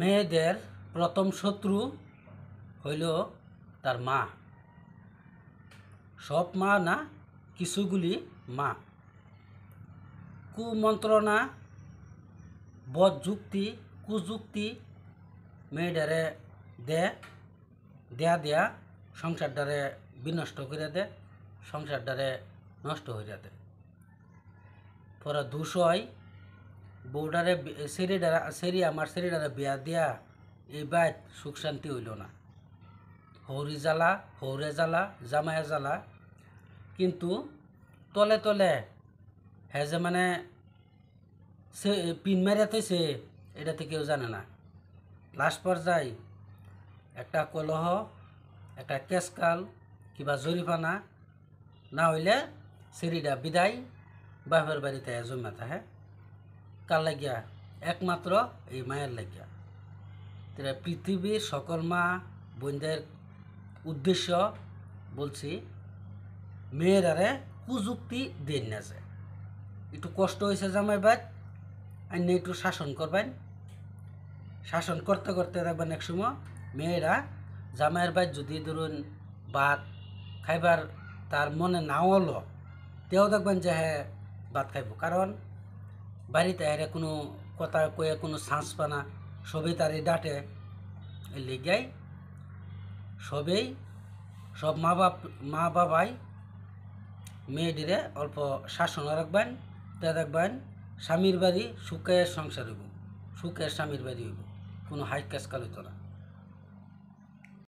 মেয়েদের প্রথম শত্রু হইল তার মা। সব মা না, কিছুগুলি মা কুমন্ত্রণা, বদযুক্তি, কুযুক্তি মেয়েটারে দেয়া সংসারটারে বিনষ্ট করে দে, সংসারটারে নষ্ট হইয়া দে। পরে দোষ হয় বউডারে সেরি আমার সেরিডারে বিয়া দিয়া এই বাইত সুখ শান্তি হইল না। হৌরি জ্বালা, হৌরে জ্বালা, জামায়া জ্বালা। কিন্তু তলে তলে হ্যাঁ যে মানে সে পিন মারিয়া থইছে এটা তো কেউ জানে না। লাস্ট পর্যায়ে একটা কলহ, একটা কেসকাল কিবা জরিফানা না হইলে সেরিডা বিদায় বাপের বাড়িতে জমা থাকে। কার লাগিয়া? একমাত্র এই মায়ের লাগিয়া। তারা পৃথিবীর সকল মা বোনদের উদ্দেশ্য বলছি, মেয়েরারে কুযুক্তি দেন না যে একটু কষ্ট হয়েছে জামাই বাদ আইনে একটু শাসন করবেন। শাসন করতে করতে দেখবেন এক সময় মেয়েরা জামাইয়ের বাদ যদি ধরুন ভাত খাইবার তার মনে নাও হলো, তেও দেখবেন যে হ্যাঁ ভাত খাইব, কারণ বাড়িতে এরা কোনো কথা কয়ে কোনো সাঁস পানা, সবেই তারই ডাটে। এই লেগাই সব মা বাবাই মেয়েটিরে অল্প শাসন রাখবেন। তা দেখবেন স্বামীর বাড়ি সুখের সংসার হইব, সুখের স্বামীর বাড়ি হইব, কোনো হাই কাজ কাল হইত না।